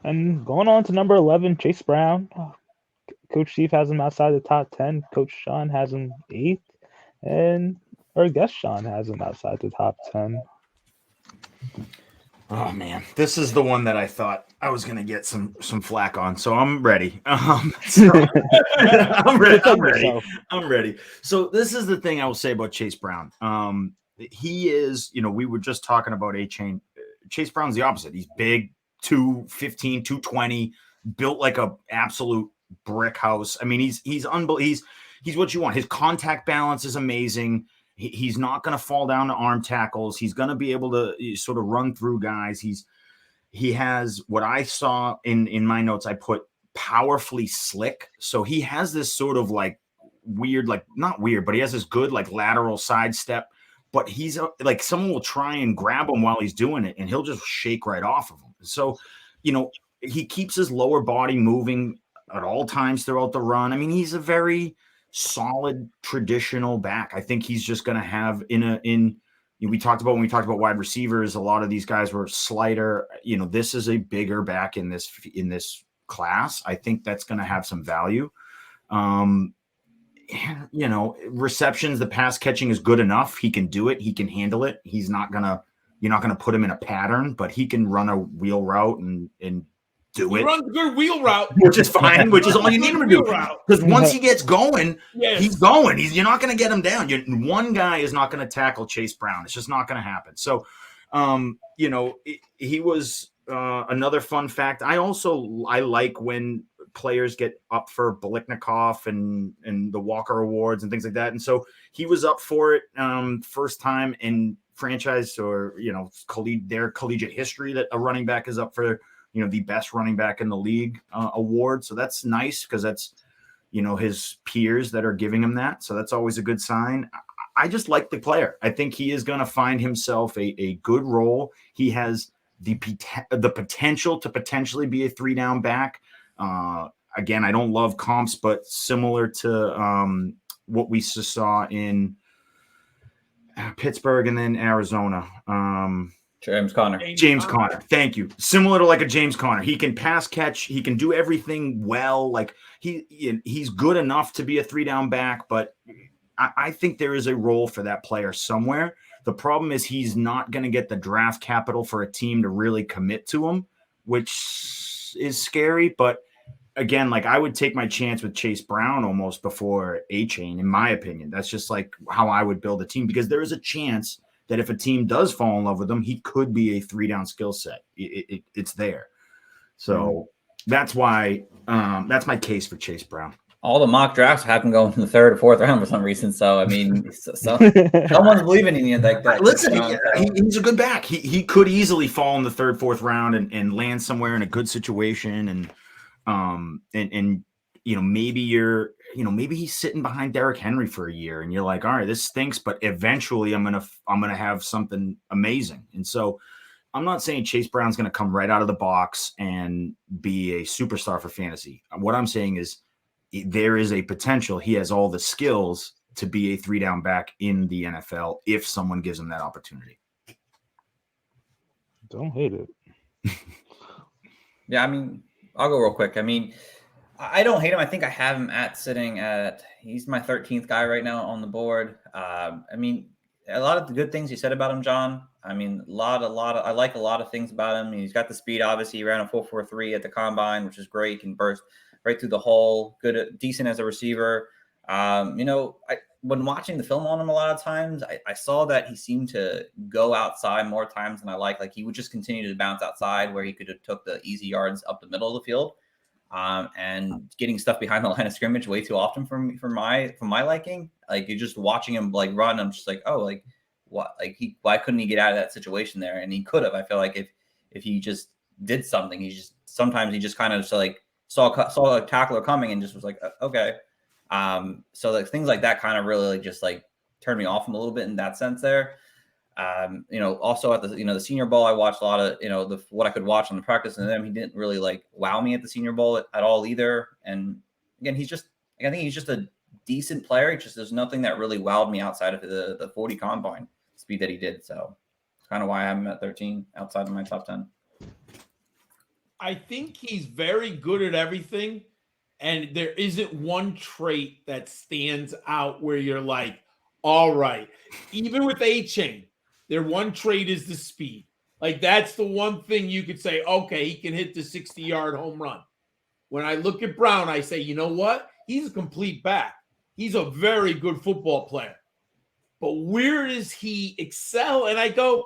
And going on to number 11, Chase Brown. Coach Steve has him outside the top 10. Coach Sean has him eighth. And our guest Sean has him outside the top 10. Oh man, this is the one that I thought I was gonna get some flack on, so I'm ready. I'm ready. I'm ready. I'm ready. So this is the thing I will say about Chase Brown. He is, we were just talking about A-Chain. Chase Brown's the opposite. He's big, 215, 220, built like a absolute brick house. I mean, he's unbelievable. He's what you want. His contact balance is amazing. He's not going to fall down to arm tackles. He's going to be able to sort of run through guys. He has what I saw in my notes. I put powerfully slick. So he has this sort of like weird, like not weird, but he has this good like lateral sidestep. But he's like someone will try and grab him while he's doing it, and he'll just shake right off of him. So, he keeps his lower body moving at all times throughout the run. I mean, he's a very solid traditional back. I think he's just going to have we talked about when we talked about wide receivers, a lot of these guys were slighter. This is a bigger back in this class. I think that's going to have some value. Receptions, the pass catching is good enough. He can do it. He can handle it. You're not going to put him in a pattern, but he can run a wheel route and do it. Runs a good wheel route, which is fine. Which is all you need him to do. Because once he gets going, he's going. You're not going to get him down. One guy is not going to tackle Chase Brown. It's just not going to happen. So, he was another fun fact. I like when players get up for Biletnikoff and the Walker Awards and things like that. And so he was up for it first time in franchise or their collegiate history that a running back is up for the best running back in the league award. So that's nice because that's, his peers that are giving him that. So that's always a good sign. I just like the player. I think he is going to find himself a good role. He has the potential to potentially be a 3-down back. Again, I don't love comps, but similar to what we saw in Pittsburgh and then Arizona. James Conner. Thank you. Similar to like a James Conner. He can pass catch. He can do everything well. Like he's good enough to be a 3-down back, but I think there is a role for that player somewhere. The problem is he's not going to get the draft capital for a team to really commit to him, which is scary. But again, like I would take my chance with Chase Brown almost before A-Chain, in my opinion. That's just like how I would build a team because there is a chance that if a team does fall in love with him, he could be a 3-down skill set. It's there. So that's why that's my case for Chase Brown. All the mock drafts have him going in the 3rd or 4th round for some reason. So, I mean, someone's believing in you like that. Listen, he's a good back. He could easily fall in the 3rd, 4th round and land somewhere in a good situation. And maybe he's sitting behind Derrick Henry for a year and you're like, all right, this stinks, but eventually I'm going to have something amazing. And so I'm not saying Chase Brown's going to come right out of the box and be a superstar for fantasy. What I'm saying is there is a potential. He has all the skills to be a 3-down back in the NFL if someone gives him that opportunity. Don't hate it. Yeah, I mean, I'll go real quick. I mean, I don't hate him. I think I have him he's my 13th guy right now on the board. I mean, a lot of the good things you said about him, John. I mean, I like a lot of things about him. He's got the speed, obviously. He ran a 4.43 at the combine, which is great. He can burst right through the hole. Good, decent as a receiver. When watching the film on him a lot of times, I saw that he seemed to go outside more times than I like. Like he would just continue to bounce outside where he could have took the easy yards up the middle of the field. And getting stuff behind the line of scrimmage way too often for my liking. Like you're just watching him like run. I'm just like, oh, like what? Like why couldn't he get out of that situation there? And he could have. I feel like if he just did something, sometimes he just kind of just like saw a tackler coming and just was like, okay. So like things like that kind of really like just like turned me off him a little bit in that sense there. Also at the, the Senior Bowl, I watched a lot of, what I could watch on the practice and then he didn't really like wow me at the Senior Bowl at all either. And again, I think he's just a decent player. It's just, there's nothing that really wowed me outside of the 40 combine speed that he did. So it's kind of why I have him at 13 outside of my top 10. I think he's very good at everything, and there isn't one trait that stands out where you're like, all right. Even with A-Chain, their one trait is the speed. Like, that's the one thing you could say, okay, he can hit the 60-yard home run. When I look at Brown, I say, you know what? He's a complete back. He's a very good football player. But where does he excel? And I go,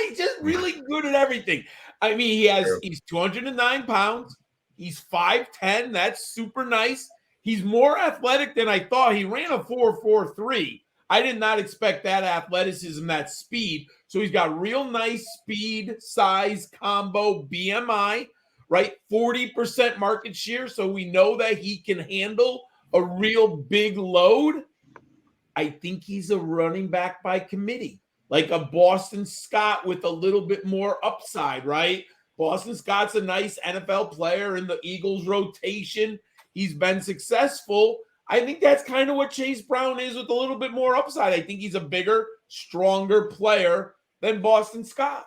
he's just really good at everything. I mean, he's 209 pounds. He's 5'10". That's super nice. He's more athletic than I thought. He ran a 4.43. I did not expect that athleticism, that speed. So he's got real nice speed, size, combo, BMI, right? 40% market share. So we know that he can handle a real big load. I think he's a running back by committee, like a Boston Scott with a little bit more upside, right? Boston Scott's a nice NFL player in the Eagles rotation. He's been successful. I think that's kind of what Chase Brown is with a little bit more upside. I think he's a bigger, stronger player than Boston Scott.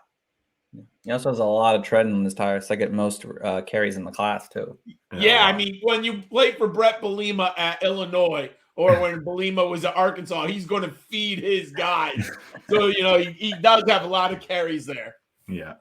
He also has a lot of tread in his tires. Second most carries in the class, too. Yeah, I mean, when you play for Brett Bielema at Illinois, or when Bielema was at Arkansas, he's going to feed his guys. So, he does have a lot of carries there. Yeah.